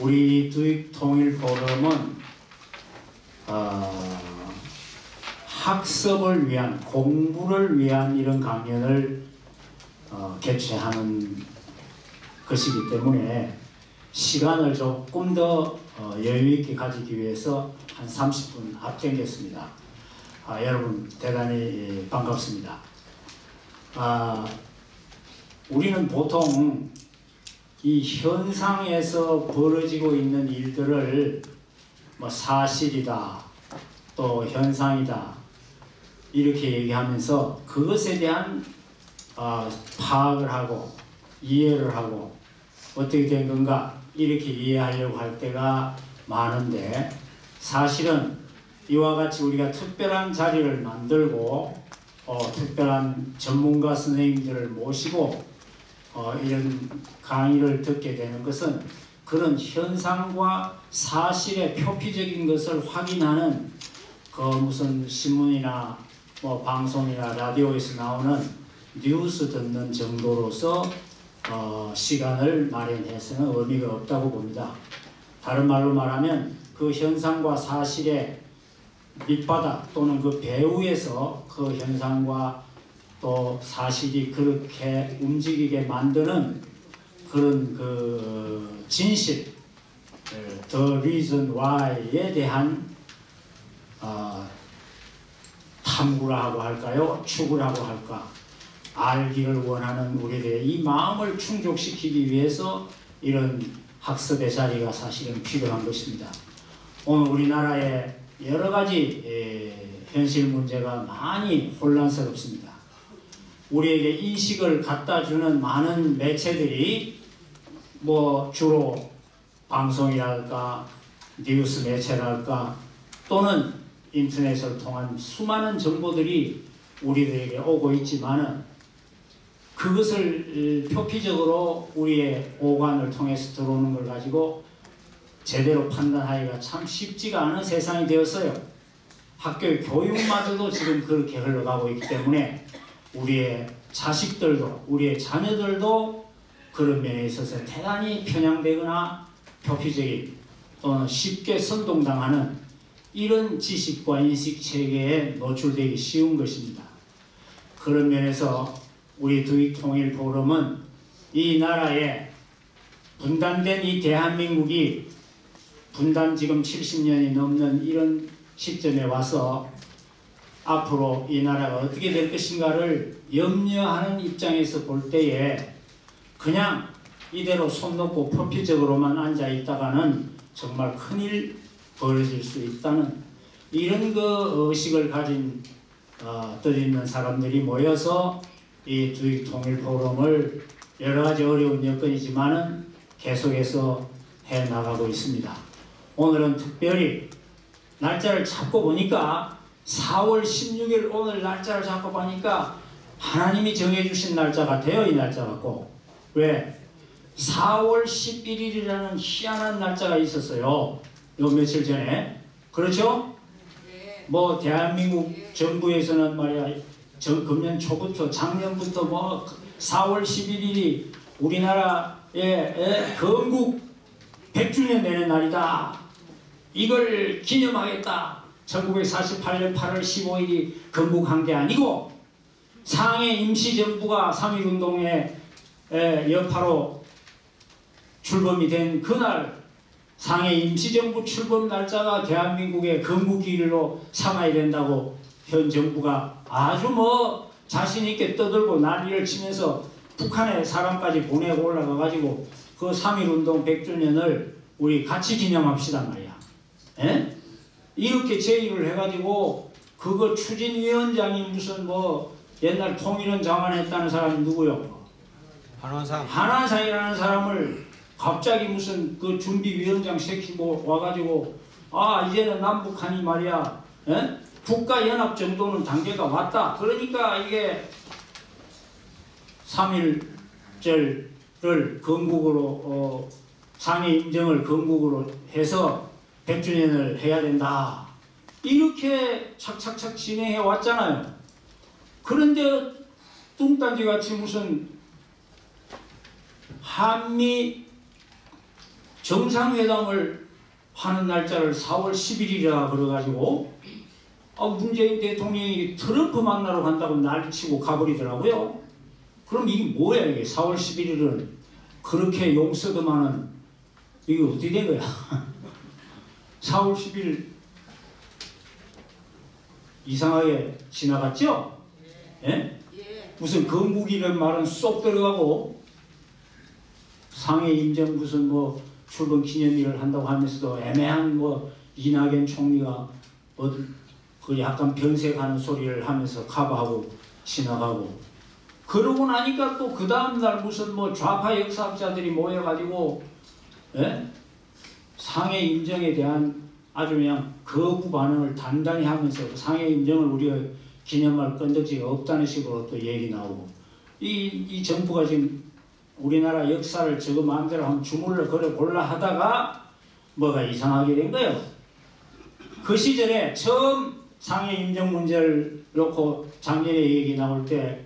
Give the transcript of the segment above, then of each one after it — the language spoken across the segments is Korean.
우리 두익통일포럼은 학습을 위한, 공부를 위한 이런 강연을 개최하는 것이기 때문에 시간을 조금 더 여유 있게 가지기 위해서 한 30분 앞당겼습니다. 여러분 대단히 반갑습니다. 우리는 보통 이 현상에서 벌어지고 있는 일들을 뭐 사실이다, 또 현상이다 이렇게 얘기하면서 그것에 대한 파악을 하고 이해를 하고 어떻게 된 건가 이렇게 이해하려고 할 때가 많은데, 사실은 이와 같이 우리가 특별한 자리를 만들고 특별한 전문가 선생님들을 모시고 이런 강의를 듣게 되는 것은 그런 현상과 사실의 표피적인 것을 확인하는 그 무슨 신문이나 뭐 방송이나 라디오에서 나오는 뉴스 듣는 정도로서 시간을 마련해서는 의미가 없다고 봅니다. 다른 말로 말하면 그 현상과 사실의 밑바닥 또는 그 배후에서 그 현상과 또 사실이 그렇게 움직이게 만드는 그런 그 진실, the reason why에 대한 탐구라고 할까요? 추구라고 할까? 알기를 원하는 우리들의 이 마음을 충족시키기 위해서 이런 학습의 자리가 사실은 필요한 것입니다. 오늘 우리나라에 여러 가지 현실 문제가 많이 혼란스럽습니다. 우리에게 인식을 갖다 주는 많은 매체들이 뭐 주로 방송이랄까 뉴스 매체랄까 또는 인터넷을 통한 수많은 정보들이 우리들에게 오고 있지만은 그것을 표피적으로 우리의 오관을 통해서 들어오는 걸 가지고 제대로 판단하기가 참 쉽지가 않은 세상이 되었어요. 학교의 교육마저도 지금 그렇게 흘러가고 있기 때문에 우리의 자식들도 우리의 자녀들도 그런 면에 있어서 대단히 편향되거나 표피적인 또는 쉽게 선동당하는 이런 지식과 인식체계에 노출되기 쉬운 것입니다. 그런 면에서 우리 두익통일포럼은 이 나라에 분단된 이 대한민국이 분단 지금 70년이 넘는 이런 시점에 와서 앞으로 이 나라가 어떻게 될 것인가를 염려하는 입장에서 볼 때에 그냥 이대로 손 놓고 표피적으로만 앉아 있다가는 정말 큰일 벌어질 수 있다는 이런 그 의식을 가진 뜻있는 사람들이 모여서 이 두익통일포럼을 여러 가지 어려운 여건이지만은 계속해서 해 나가고 있습니다. 오늘은 특별히 날짜를 잡고 보니까 4월 16일 오늘 날짜를 잡고 보니까 하나님이 정해주신 날짜 같아요. 이 날짜 같고. 왜? 4월 11일이라는 희한한 날짜가 있었어요. 요 며칠 전에. 그렇죠? 뭐 대한민국 정부에서는 말이야 금년 초부터 작년부터 뭐 4월 11일이 우리나라의 건국 100주년 되는 날이다. 이걸 기념하겠다. 1948년 8월 15일이 건국한 게 아니고 상해 임시정부가 3.1운동의 여파로 출범이 된 그날 상해 임시정부 출범 날짜가 대한민국의 건국일로 삼아야 된다고 현 정부가 아주 뭐 자신있게 떠들고 난리를 치면서 북한에 사람까지 보내고 올라가가지고 그 3.1운동 100주년을 우리 같이 기념합시다 말이야. 에? 이렇게 제의를 해가지고 그거 추진위원장이 무슨 뭐 옛날 통일원 장관했다는 사람이 누구요? 한환상이라는 사람을 갑자기 무슨 그 준비위원장 시키고 와가지고 이제는 남북한이 말이야 국가연합 정도는 단계가 왔다. 그러니까 이게 3.1절을 건국으로 상해 임정을 건국으로 해서 100주년을 해야 된다. 이렇게 착착착 진행해 왔잖아요. 그런데 뚱딴지같이 무슨 한미 정상회담을 하는 날짜를 4월 10일이라 그래가지고 문재인 대통령이 트럼프 만나러 간다고 난리치고 가버리더라고요. 그럼 이게 뭐야 이게 4월 11일은 그렇게 용서도만은 이게 어떻게 된 거야? 4월 10일 이상하게 지나갔죠? 예? 무슨 건국이라는 말은 쏙 들어가고 상해 임정 무슨 뭐 출범 기념일을 한다고 하면서도 애매한 뭐 이낙연 총리가 그 약간 변색하는 소리를 하면서 커버하고 지나가고 그러고 나니까 또 그 다음날 무슨 뭐 좌파 역사학자들이 모여가지고 예? 상해 임정에 대한 아주 그냥 거부 반응을 단단히 하면서 상해 임정을 우리가 기념할 건덕지가 없다는 식으로 또 얘기 나오고 이 정부가 지금 우리나라 역사를 저거 마음대로 한번 주물러 그래 골라 하다가 뭐가 이상하게 된 거예요. 그 시절에 처음 상해 임정 문제를 놓고 작년에 얘기 나올 때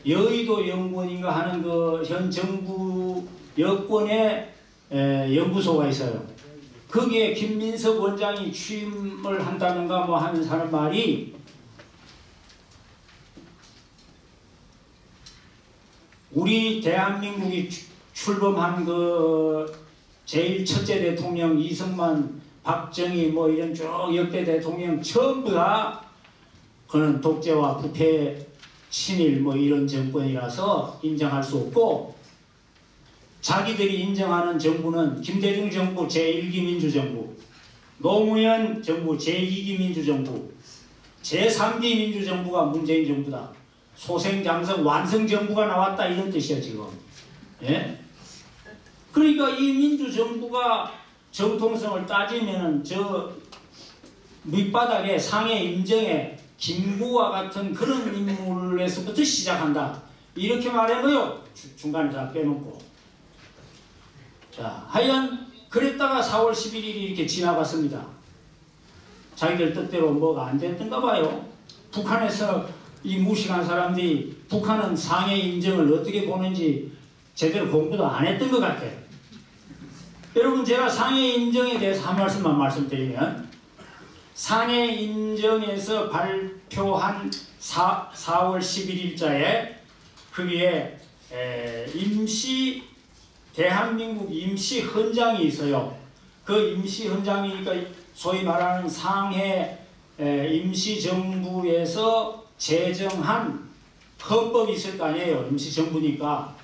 여의도 연구원인가 하는 그 현 정부 여권의 연구소가 있어요. 거기에 김민석 원장이 취임을 한다는가 뭐 하는 사람 말이 우리 대한민국이 출범한 그 제일 첫째 대통령 이승만, 박정희 뭐 이런 쭉 역대 대통령 전부 다 그는 독재와 부패, 친일 뭐 이런 정권이라서 인정할 수 없고 자기들이 인정하는 정부는 김대중 정부 제1기 민주정부, 노무현 정부 제2기 민주정부, 제3기 민주정부가 문재인 정부다. 소생장성 완성정부가 나왔다 이런 뜻이야 지금. 예? 그러니까 이 민주정부가 정통성을 따지면은 저 밑바닥에 상해 임정에 김구와 같은 그런 인물에서부터 시작한다. 이렇게 말해봐요. 중간에 다 빼놓고. 자, 하여간 그랬다가 4월 11일이 이렇게 지나갔습니다. 자기들 뜻대로 뭐가 안 됐던가 봐요. 북한에서 이 무식한 사람들이 북한은 상해 임정을 어떻게 보는지 제대로 공부도 안 했던 것 같아요. 여러분 제가 상해 임정에 대해서 한 말씀만 말씀드리면 상해 임정에서 발표한 4월 11일자에 거기에 대한민국 임시 헌장이 있어요. 그 임시 헌장이니까 소위 말하는 상해 임시정부에서 제정한 헌법이 있을 거 아니에요. 임시정부니까.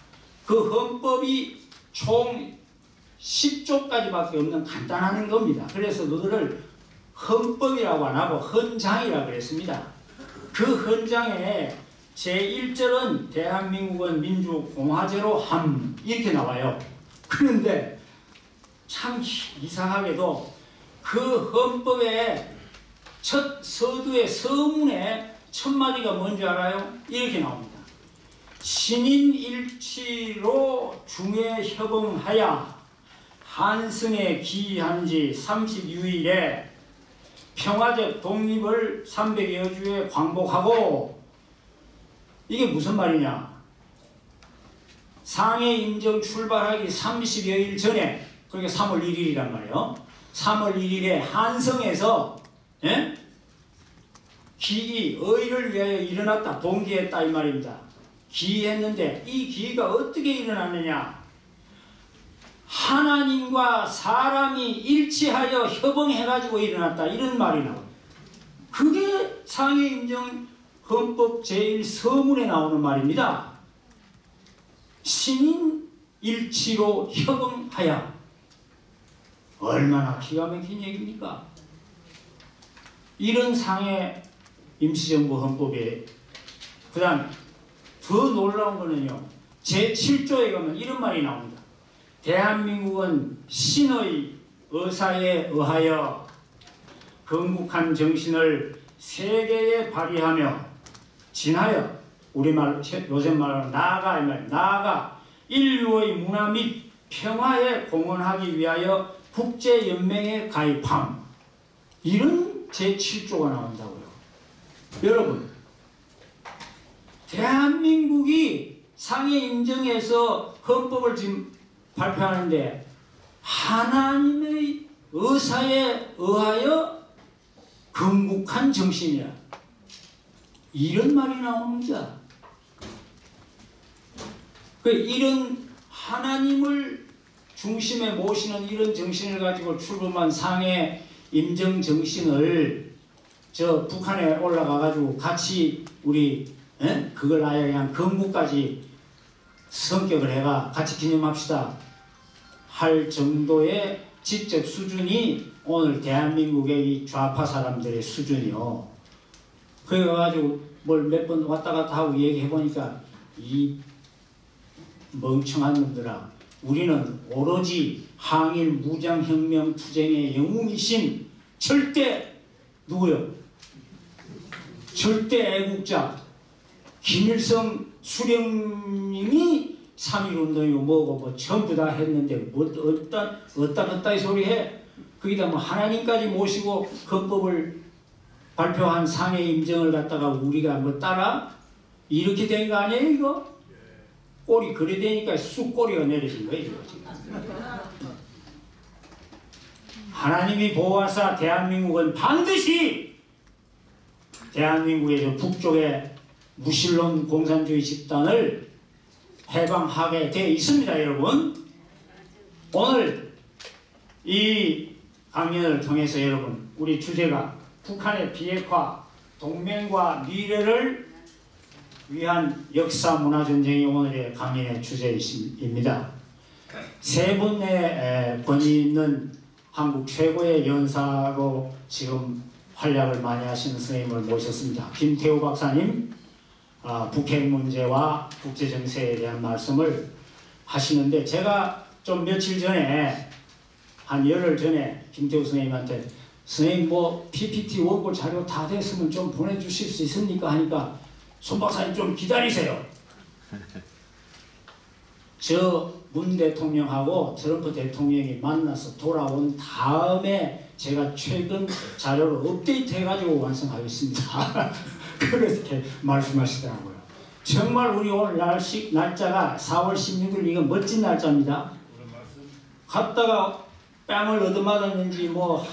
그 헌법이 총 10조까지밖에 없는 간단한 겁니다. 그래서 그거를 헌법이라고 안 하고 헌장이라고 그랬습니다. 그 헌장에 제1절은 대한민국은 민주공화제로 함 이렇게 나와요. 그런데 참 이상하게도 그 헌법의 첫 서두의 서문에 첫 마디가 뭔지 알아요? 이렇게 나옵니다. 신인일치로 중외협응하여 한승에 기한 지 36일에 평화적 독립을 300여 주에 광복하고 이게 무슨 말이냐? 상해 임정 출발하기 30여일 전에 그게 3월 1일이란 말이에요. 3월 1일에 한성에서 기이 의를 위하여 일어났다. 동기했다 이 말입니다. 기했는데 이 기가 어떻게 일어났느냐? 하나님과 사람이 일치하여 협응해가지고 일어났다 이런 말이 나옵니다. 그게 상해 임정 헌법 제1서문에 나오는 말입니다. 신인 일치로 협응하여. 얼마나 기가 막힌 얘기입니까? 이런 상해 임시정부 헌법에 그 다음 더 놀라운 거는요. 제7조에 가면 이런 말이 나옵니다. 대한민국은 신의 의사에 의하여 건국한 정신을 세계에 발휘하며 진하여 우리말 요즘 말로 나아가 이 말 나아가 인류의 문화 및 평화에 공헌하기 위하여 국제연맹에 가입함. 이런 제7조가 나온다고요. 여러분 대한민국이 상해 임정에서 헌법을 지금 발표하는데 하나님의 의사에 의하여 건국한 정신이야. 이런 말이 나옵니다. 이런 하나님을 중심에 모시는 이런 정신을 가지고 출범한 상해 임정 정신을 저 북한에 올라가 가지고 같이 우리 그걸 아예 그냥 건국까지 성격을 해가 같이 기념합시다 할 정도의 지적 수준이 오늘 대한민국의 이 좌파 사람들의 수준이요. 그래가지고 뭘 몇 번 왔다 갔다 하고 얘기해 보니까 이 멍청한 놈들아, 우리는 오로지 항일 무장혁명 투쟁의 영웅이신 절대 누구요? 절대 애국자 김일성 수령님이 3.1운동이고 뭐고 뭐 전부 다 했는데 뭐 어따 소리 해. 거기다 뭐 하나님까지 모시고 헌법을 발표한 상해 임정을 갖다가 우리가 뭐 따라 이렇게 된 거 아니에요 이거? 꼬리 그래 되니까 쑥꼬리가 내려진 거예요 이거 지금. 하나님이 보호하사 대한민국은 반드시 대한민국의 저 북쪽의 무신론 공산주의 집단을 해방하게 되어 있습니다 여러분. 오늘 이 강연을 통해서 여러분 우리 주제가 북한의 비핵화 동맹과 미래를 위한 역사 문화전쟁이 오늘의 강연의 주제입니다. 세 분의 권위 있는 한국 최고의 연사로 지금 활약을 많이 하시는 선생님을 모셨습니다. 김태우 박사님 북핵 문제와 국제정세에 대한 말씀을 하시는데 제가 좀 며칠 전에 한 열흘 전에 김태우 선생님한테 선생님 뭐 PPT 원고 자료 다 됐으면 좀 보내주실 수 있습니까? 하니까 손 박사님 좀 기다리세요. 저 문 대통령하고 트럼프 대통령이 만나서 돌아온 다음에 제가 최근 자료를 업데이트 해가지고 완성하겠습니다. 그렇게 말씀하시더라고요. 정말 우리 오늘 날짜가 4월 16일 이건 멋진 날짜입니다. 갔다가 뺨을 얻어맞았는지 뭐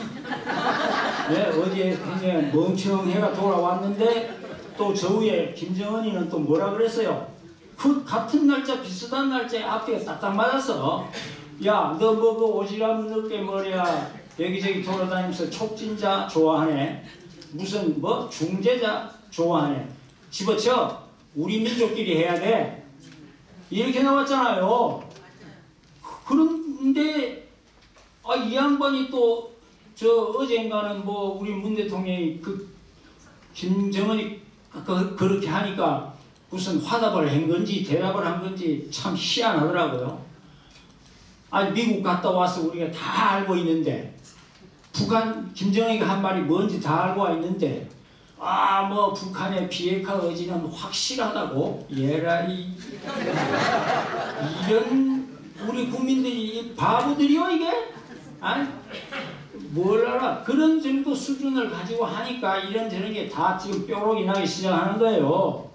네, 어디에 굉장히 멍청해가 돌아왔는데 또 저 위에 김정은이는 또 뭐라 그랬어요? 그 같은 날짜 비슷한 날짜에 앞뒤가 딱딱 맞았어. 야 너 뭐 그 오지랖 넓게 머리야 여기저기 돌아다니면서 촉진자 좋아하네. 무슨 뭐 중재자 좋아하네. 집어쳐. 우리 민족끼리 해야 돼. 이렇게 나왔잖아요. 그런데 이 양반이 또 저 어젠가는 뭐 우리 문 대통령이 그 김정은이 그렇게 하니까 무슨 화답을 한 건지 대답을 한 건지 참 희한하더라고요. 미국 갔다 와서 우리가 다 알고 있는데 북한 김정은이가 한 말이 뭔지 다 알고 와 있는데 뭐 북한의 비핵화 의지는 확실하다고 예라이 이런 우리 국민들이 바보들이요 이게? 뭘 알아? 그런 정도 수준을 가지고 하니까 이런저런 게 다 지금 뾰록이 나기 시작하는 거예요.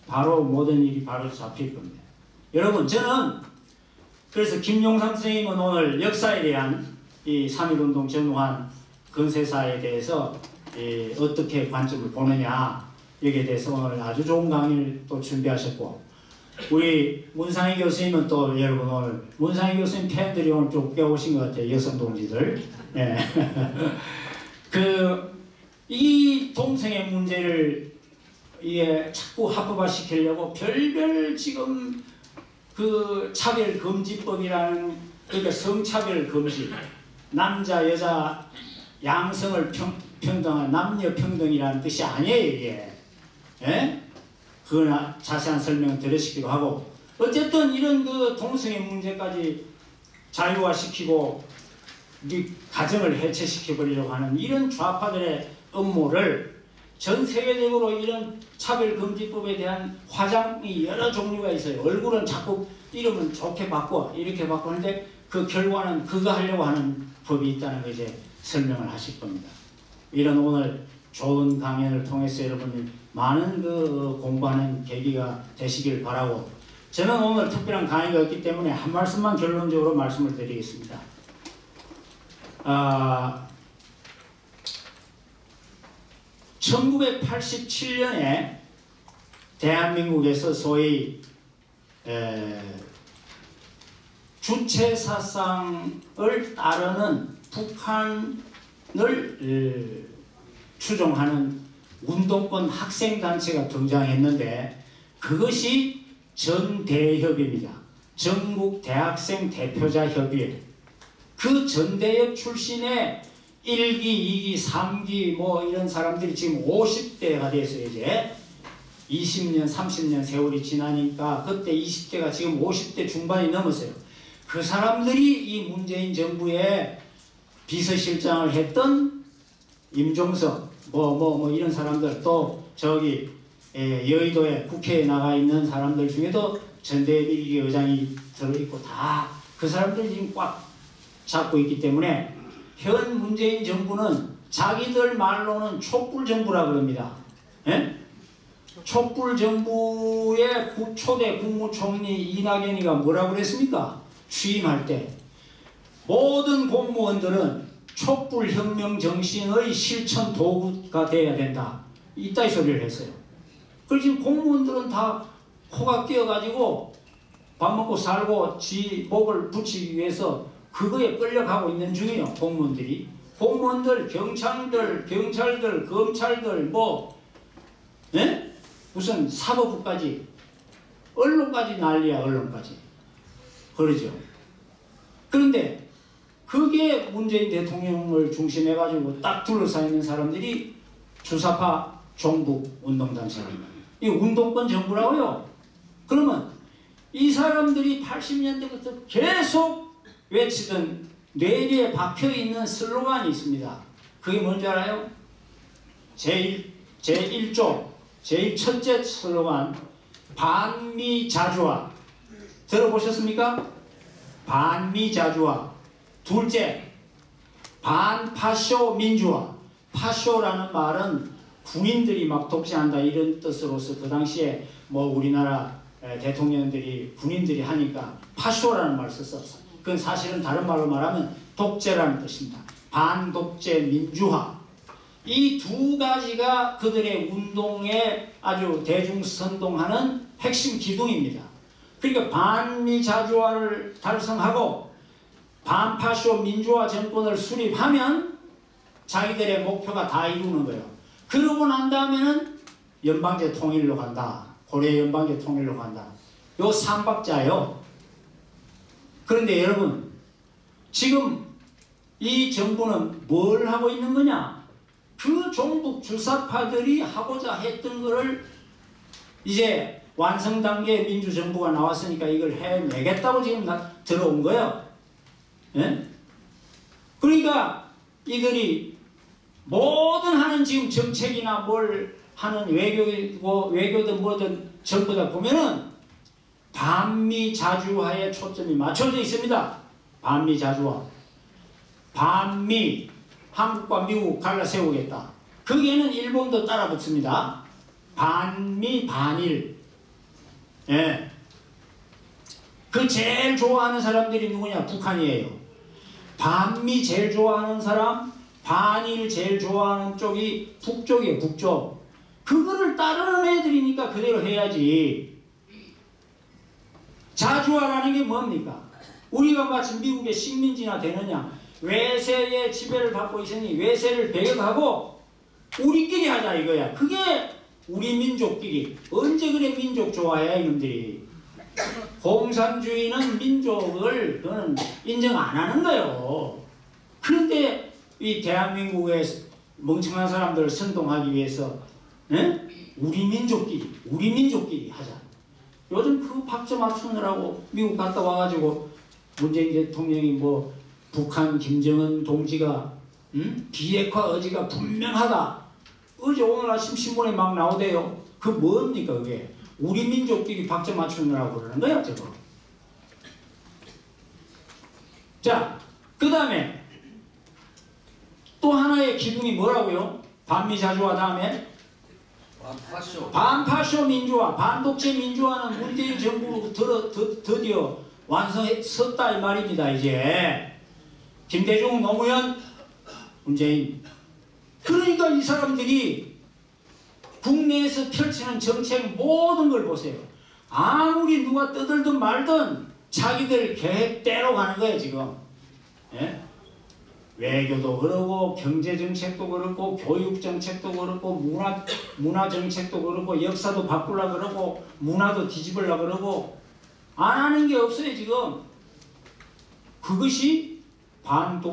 바로 모든 일이 바로 잡힐 겁니다. 여러분 저는 그래서 김용삼 선생님은 오늘 역사에 대한 이 3.1운동 전후한 건세사에 대해서 어떻게 관점을 보느냐 여기에 대해서 오늘 아주 좋은 강의를 또 준비하셨고 우리 문상희 교수님은 또 여러분 오늘 문상희 교수님 팬들이 오늘 좀 껴오신 것 같아요. 여성 동지들. 네. 이 동성애 문제를 이게 자꾸 합법화 시키려고 별별 지금 그 차별금지법이라는 그러니까 성차별 금지 남자 여자 양성을 평등한 남녀 평등이라는 뜻이 아니에요 이게. 예? 그거나 자세한 설명을 들으시기도 하고 어쨌든 이런 그 동성애 문제까지 자유화시키고 우리 가정을 해체시켜버리려고 하는 이런 좌파들의 음모를 전 세계적으로 이런 차별금지법에 대한 화장이 여러 종류가 있어요. 얼굴은 자꾸 이름은 좋게 바꿔 이렇게 바꾸는데 그 결과는 그거 하려고 하는 법이 있다는 거 이제 설명을 하실 겁니다. 이런 오늘 좋은 강연을 통해서 여러분이 많은 그 공부하는 계기가 되시길 바라고 저는 오늘 특별한 강의가 없기 때문에 한 말씀만 결론적으로 말씀을 드리겠습니다. 1987년에 대한민국에서 소위 주체사상을 따르는 북한을 추종하는 운동권 학생단체가 등장했는데 그것이 전대협입니다. 전국 대학생 대표자 협의회. 그 전대협 출신의 1기, 2기, 3기 뭐 이런 사람들이 지금 50대가 됐어요. 이제 20년, 30년 세월이 지나니까 그때 20대가 지금 50대 중반이 넘었어요. 그 사람들이 이 문재인 정부의 비서실장을 했던 임종석 뭐 이런 사람들, 또 저기 여의도에 국회에 나가 있는 사람들 중에도 전대협 1기 의장이 들어있고 다 그 사람들이 지금 꽉 잡고 있기 때문에 현 문재인 정부는 자기들 말로는 촛불정부라 그럽니다. 예? 촛불정부의 초대 국무총리 이낙연이가 뭐라고 그랬습니까? 취임할 때 모든 공무원들은 촛불혁명 정신의 실천 도구가 돼야 된다. 이따위 소리를 했어요. 그래서 지금 공무원들은 다 코가 끼어가지고 밥 먹고 살고 지 목을 붙이기 위해서 그거에 끌려가고 있는 중이에요. 공무원들이. 공무원들, 경찰들, 검찰들 뭐 예? 무슨 사법부까지 언론까지 난리야. 언론까지. 그러죠. 그런데 그게 문재인 대통령을 중심해가지고 딱 둘러싸여 있는 사람들이 주사파 종북 운동단체입니다. 이 운동권 정부라고요. 그러면 이 사람들이 80년대부터 계속 외치던 뇌리에 박혀있는 슬로건이 있습니다. 그게 뭔지 알아요? 제1조 제일 첫째 슬로건 반미자주화. 들어보셨습니까? 반미자주화. 둘째 반파쇼 민주화. 파쇼라는 말은 군인들이 막 독재한다 이런 뜻으로서 그 당시에 뭐 우리나라 대통령들이 군인들이 하니까 파쇼라는 말을 썼었어요. 그건 사실은 다른 말로 말하면 독재라는 뜻입니다. 반독재 민주화. 이 두 가지가 그들의 운동에 아주 대중선동하는 핵심 기둥입니다. 그러니까 반미자주화를 달성하고 반파쇼 민주화 정권을 수립하면 자기들의 목표가 다 이루는 거예요. 그러고 난 다음에는 연방제 통일로 간다. 고려 연방제 통일로 간다. 요 3박자예요. 그런데 여러분 지금 이 정부는 뭘 하고 있는 거냐? 그 종북 주사파들이 하고자 했던 거를 이제 완성 단계 민주정부가 나왔으니까 이걸 해내겠다고 지금 들어온 거예요. 예? 그러니까 이들이 모든 하는 지금 정책이나 뭘 하는 외교든 뭐든 전부 다 보면은 반미자주화에 초점이 맞춰져 있습니다. 반미자주화. 반미, 한국과 미국 갈라세우겠다. 거기에는 일본도 따라 붙습니다. 반미, 반일. 예. 그 제일 좋아하는 사람들이 누구냐? 북한이에요. 반미 제일 좋아하는 사람, 반일 제일 좋아하는 쪽이 북쪽이에요. 북쪽. 그거를 따르는 애들이니까 그대로 해야지. 자주화라는 게 뭡니까? 우리가 마치 미국의 식민지나 되느냐? 외세의 지배를 받고 있으니 외세를 배격하고 우리끼리 하자 이거야. 그게 우리 민족끼리. 언제 그래 민족 좋아해 이놈들이. 공산주의는 민족을 그거는 인정 안 하는 거예요. 그런데 이 대한민국의 멍청한 사람들을 선동하기 위해서 에? 우리 민족끼리 하자. 요즘 그 박자 맞추느라고 미국 갔다 와가지고 문재인 대통령이 뭐 북한 김정은 동지가 비핵화 의지가 분명하다. 어제 오늘 아침 신문에 막 나오대요. 그 뭡니까 그게. 우리 민족끼리 박자 맞추느라고 그러는 거야 저거. 자, 그 다음에 또 하나의 기둥이 뭐라고요? 반미자주화 다음에 반파쇼 민주화, 반독재 민주화는 문재인 정부 드디어 완성했었다 이 말입니다. 이제 김대중, 노무현, 문재인. 그러니까 이 사람들이 국내에서 펼치는 정책 모든 걸 보세요. 아무리 누가 떠들든 말든 자기들 계획대로 가는 거예요 지금. 예? 외교도 그렇고 경제정책도 그렇고 교육정책도 그렇고 문화정책도 그렇고 역사도 바꾸려고 그러고 문화도 뒤집으려고 그러고 안 하는 게 없어요 지금. 그것이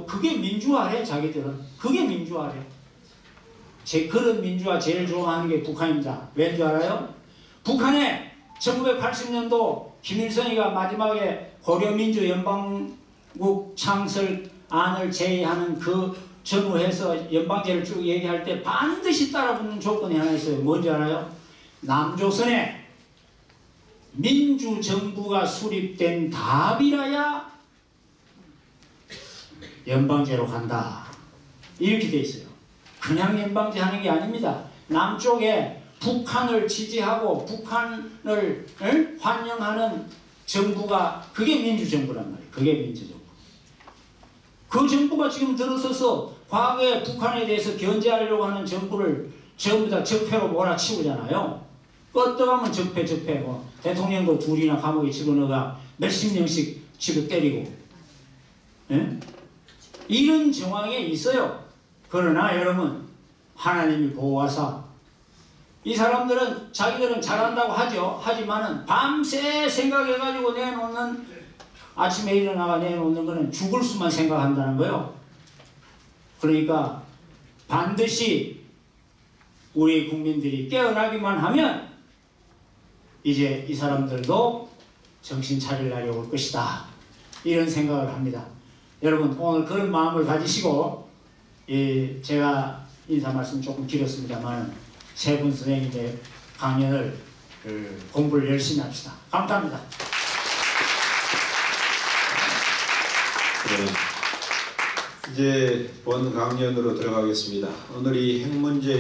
그게 민주화래. 자기들은 그게 민주화래. 그런 민주화 제일 좋아하는 게 북한입니다. 왠지 알아요? 북한에 1980년도 김일성이가 마지막에 고려민주연방국 창설안을 제의하는 그 전후해서 연방제를 쭉 얘기할 때 반드시 따라붙는 조건이 하나 있어요. 뭔지 알아요? 남조선에 민주정부가 수립된 답이라야 연방제로 간다. 이렇게 돼 있어요. 그냥 연방제 하는 게 아닙니다. 남쪽에 북한을 지지하고 북한을 환영하는 정부가 그게 민주정부란 말이에요. 그게 민주정부. 그 정부가 지금 들어서서 과거에 북한에 대해서 견제하려고 하는 정부를 전부 다 적폐로 몰아치우잖아요. 껐더가면 적폐 뭐 대통령도 둘이나 감옥에 집어넣어가 몇십 년씩 집어 때리고. 예? 이런 정황에 있어요. 그러나 여러분 하나님이 보호하사 이 사람들은 자기들은 잘한다고 하죠. 하지만은 밤새 생각해가지고 내놓는 아침에 일어나가 내놓는 거는 죽을 수만 생각한다는 거예요. 그러니까 반드시 우리 국민들이 깨어나기만 하면 이제 이 사람들도 정신 차릴 날이 올 것이다. 이런 생각을 합니다. 여러분 오늘 그런 마음을 가지시고 제가 인사 말씀 조금 길었습니다만 세 분 선생님의 강연을 공부를 열심히 합시다. 감사합니다. 네, 이제 본 강연으로 들어가겠습니다. 오늘 이 핵 문제